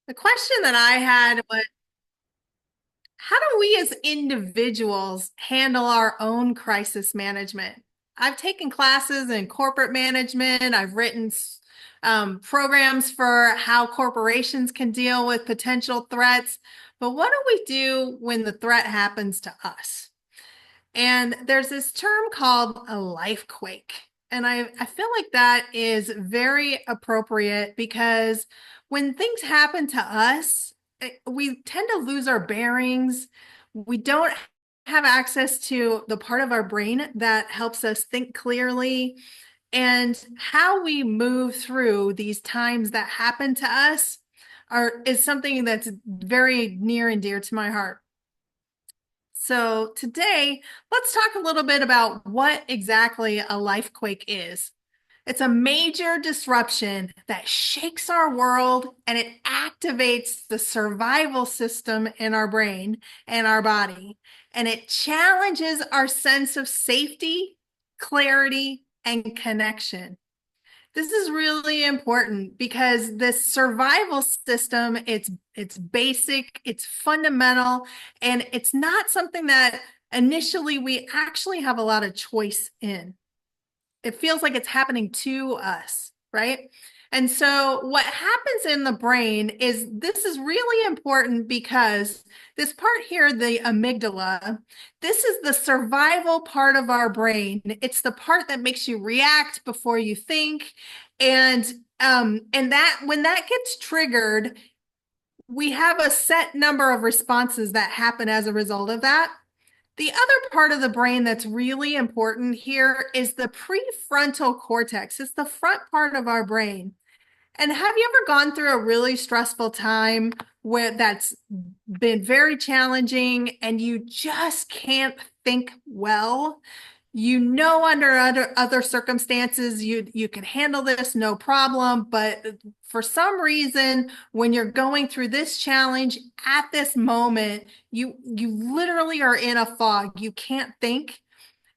The question that I had was, how do we as individuals handle our own crisis management? I've taken classes in corporate management. I've written programs for how corporations can deal with potential threats. But what do we do when the threat happens to us? And there's this term called a life quake. And I feel like that is very appropriate because when things happen to us, we tend to lose our bearings. We don't have access to the part of our brain that helps us think clearly. And how we move through these times that happen to us is something that's very near and dear to my heart. So today, let's talk a little bit about what exactly a life quake is. It's a major disruption that shakes our world and it activates the survival system in our brain and our body. And it challenges our sense of safety, clarity, and connection. This is really important because this survival system, it's basic, it's fundamental, and it's not something that initially we actually have a lot of choice in. It feels like it's happening to us, right? And so what happens in the brain is this is really important because this part here, the amygdala, this is the survival part of our brain. It's the part that makes you react before you think. And that when that gets triggered, we have a set number of responses that happen as a result of that. The other part of the brain that's really important here is the prefrontal cortex. It's the front part of our brain. And have you ever gone through a really stressful time where that's been very challenging and you just can't think well? You know, under other circumstances, you can handle this no problem. But for some reason, when you're going through this challenge at this moment, you literally are in a fog. You can't think.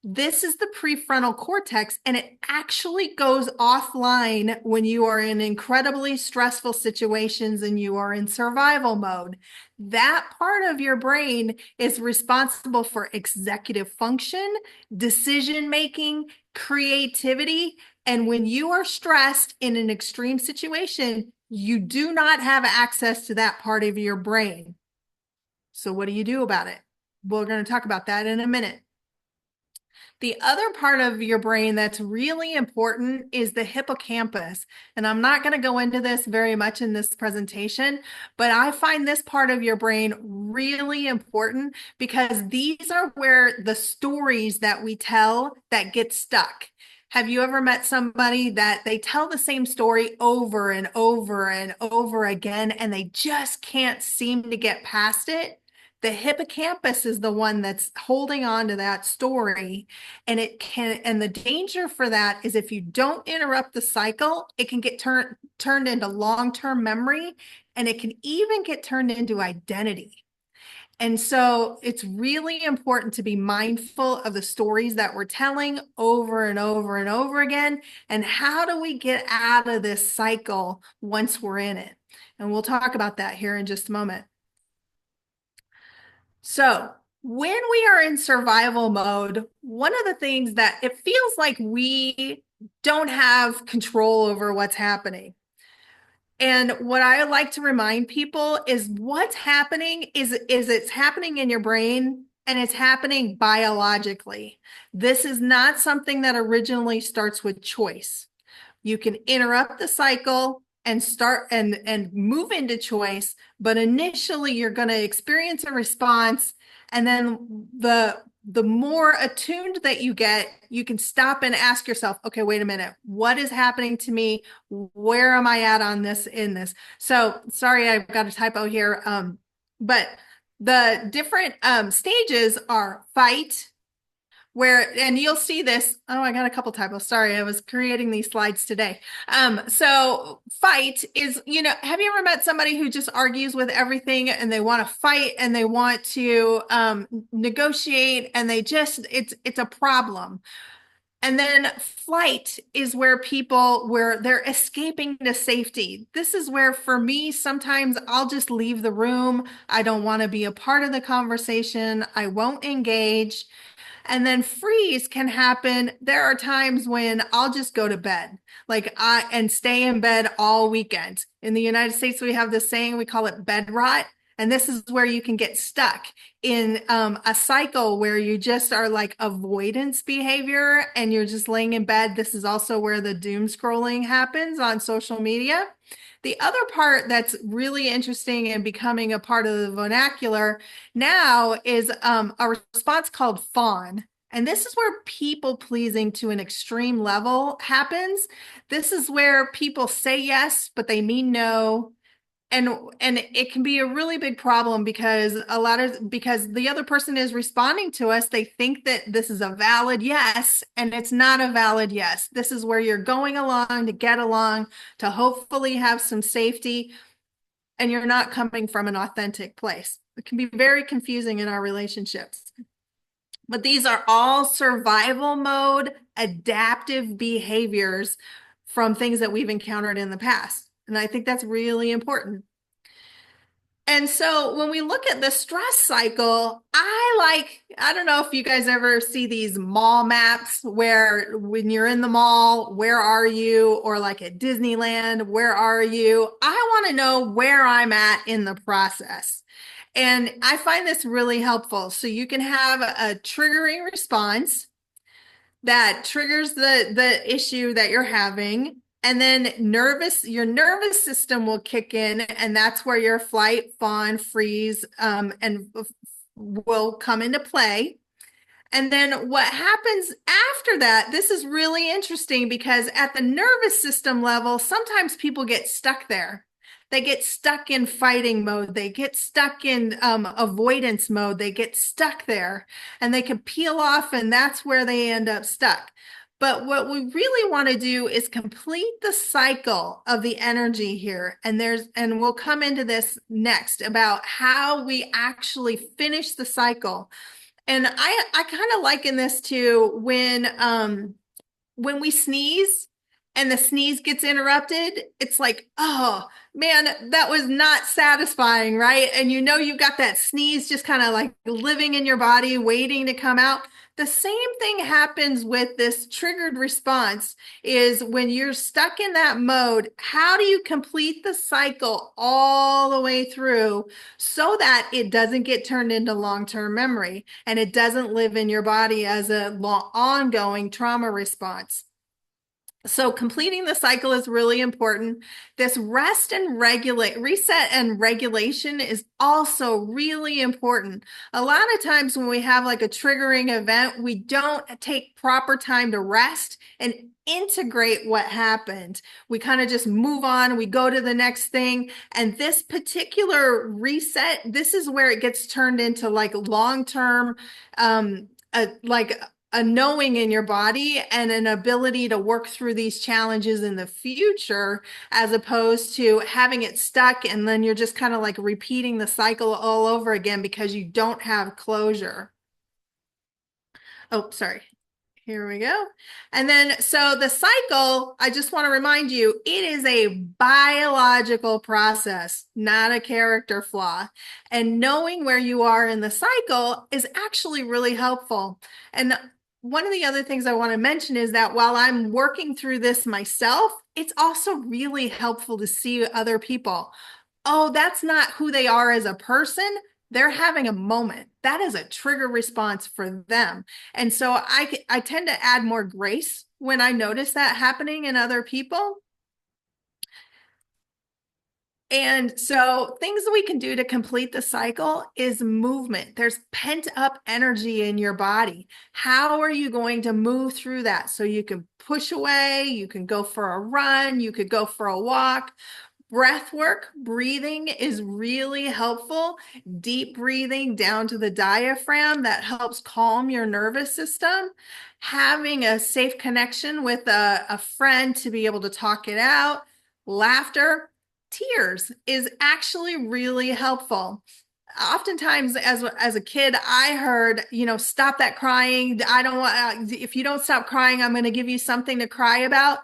This is the prefrontal cortex, and it actually goes offline when you are in incredibly stressful situations and you are in survival mode. That part of your brain is responsible for executive function, decision making, creativity. And when you are stressed in an extreme situation, you do not have access to that part of your brain. So, what do you do about it? We're going to talk about that in a minute. The other part of your brain that's really important is the hippocampus. And I'm not going to go into this very much in this presentation, but I find this part of your brain really important because these are where the stories that we tell that get stuck. Have you ever met somebody that they tell the same story over and over and over again, and they just can't seem to get past it? The hippocampus is the one that's holding on to that story. And the danger for that is if you don't interrupt the cycle, it can get turned into long-term memory, and it can even get turned into identity. And so it's really important to be mindful of the stories that we're telling over and over and over again. And how do we get out of this cycle once we're in it? And we'll talk about that here in just a moment. So, when we are in survival mode, one of the things that it feels like we don't have control over what's happening. And what I like to remind people is what's happening is it's happening in your brain and it's happening biologically. This is not something that originally starts with choice. You can interrupt the cycle and start and move into choice, but initially you're going to experience a response, and then the more attuned that you get, you can stop and ask yourself, okay, wait a minute, what is happening to me? Where am I at on this in this? So sorry, I've got a typo here. But the different stages are fight, and you'll see this. Oh, I got a couple typos. Sorry, I was creating these slides today. So fight is, have you ever met somebody who just argues with everything and they want to fight and they want to negotiate and it's a problem. And then flight is where they're escaping to safety. This is where, for me, sometimes I'll just leave the room. I don't want to be a part of the conversation. I won't engage. And then freeze can happen. There are times when I'll just go to bed, and stay in bed all weekend. In the United States, we have this saying, we call it bed rot. And this is where you can get stuck in a cycle where you just are like avoidance behavior and you're just laying in bed. This is also where the doom scrolling happens on social media. The other part that's really interesting and becoming a part of the vernacular now is a response called fawn. And this is where people pleasing to an extreme level happens. This is where people say yes, but they mean no. And it can be a really big problem because the other person is responding to us, they think that this is a valid yes, and it's not a valid yes. This is where you're going along to get along, to hopefully have some safety, and you're not coming from an authentic place. It can be very confusing in our relationships. But these are all survival mode, adaptive behaviors from things that we've encountered in the past. And I think that's really important. And so when we look at the stress cycle, I don't know if you guys ever see these mall maps where when you're in the mall, where are you? Or like at Disneyland, where are you? I want to know where I'm at in the process. And I find this really helpful. So you can have a triggering response that triggers the issue that you're having. And then your nervous system will kick in, and that's where your flight, fawn, freeze, and will come into play. And then what happens after that, this is really interesting because at the nervous system level, sometimes people get stuck there. They get stuck in fighting mode. They get stuck in avoidance mode. They get stuck there and they can peel off, and that's where they end up stuck. But what we really want to do is complete the cycle of the energy here. And we'll come into this next about how we actually finish the cycle. And I kind of liken this to when we sneeze and the sneeze gets interrupted, it's like, oh man, that was not satisfying, right? And you got that sneeze just kind of like living in your body, waiting to come out. The same thing happens with this triggered response is when you're stuck in that mode, how do you complete the cycle all the way through so that it doesn't get turned into long-term memory and it doesn't live in your body as a ongoing trauma response? So completing the cycle is really important. This reset and regulation is also really important. A lot of times when we have like a triggering event, we don't take proper time to rest and integrate what happened. We kind of just move on, we go to the next thing. And this particular reset, this is where it gets turned into like long-term, like a knowing in your body and an ability to work through these challenges in the future, as opposed to having it stuck and then you're just kind of like repeating the cycle all over again because you don't have closure. Oh, sorry. Here we go. And then, so the cycle, I just want to remind you, it is a biological process, not a character flaw. And knowing where you are in the cycle is actually really helpful. And one of the other things I want to mention is that while I'm working through this myself, it's also really helpful to see other people. Oh, that's not who they are as a person. They're having a moment. That is a trigger response for them. And so I tend to add more grace when I notice that happening in other people. And so things that we can do to complete the cycle is movement. There's pent up energy in your body. How are you going to move through that? So you can push away, you can go for a run, you could go for a walk. Breath work, breathing is really helpful. Deep breathing down to the diaphragm, that helps calm your nervous system. Having a safe connection with a friend to be able to talk it out. Laughter, tears is actually really helpful. oftentimes as a kid, I heard, stop that crying. I don't want, if you don't stop crying, I'm going to give you something to cry about.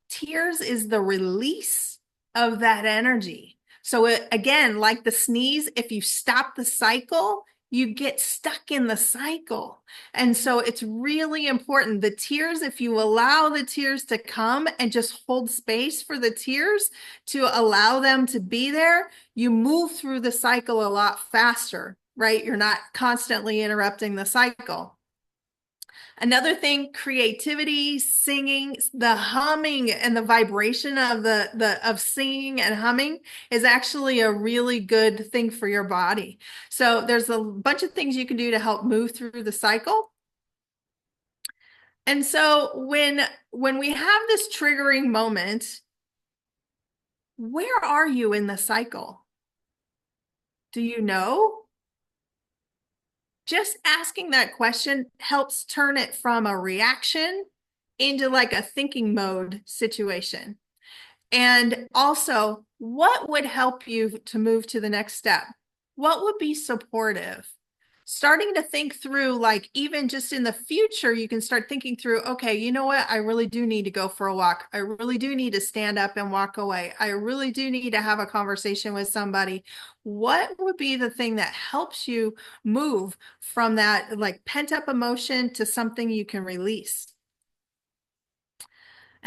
Tears is the release of that energy. So again, like the sneeze, if you stop the cycle, you get stuck in the cycle. And so it's really important. The tears, if you allow the tears to come and just hold space for the tears to allow them to be there, you move through the cycle a lot faster, right? You're not constantly interrupting the cycle. Another thing, creativity, singing, the humming and the vibration of of singing and humming is actually a really good thing for your body. So there's a bunch of things you can do to help move through the cycle. And so when we have this triggering moment, where are you in the cycle? Do you know? Just asking that question helps turn it from a reaction into like a thinking mode situation. And also, what would help you to move to the next step? What would be supportive? Starting to think through, like, even just in the future, you can start thinking through, okay, you know what? I really do need to go for a walk. I really do need to stand up and walk away. I really do need to have a conversation with somebody. What would be the thing that helps you move from that like pent up emotion to something you can release?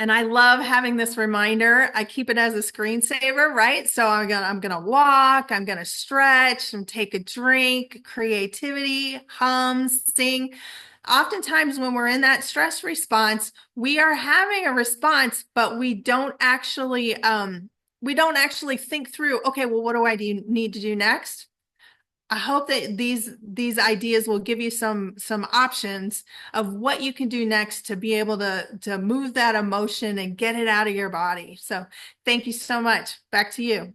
And I love having this reminder. I keep it as a screensaver, right? So I'm gonna walk, I'm gonna stretch, and take a drink, creativity, hum, sing. Oftentimes when we're in that stress response, we are having a response, but we don't actually think through, okay, well, what do I need to do next? I hope that these ideas will give you some options of what you can do next to be able to move that emotion and get it out of your body. So thank you so much. Back to you.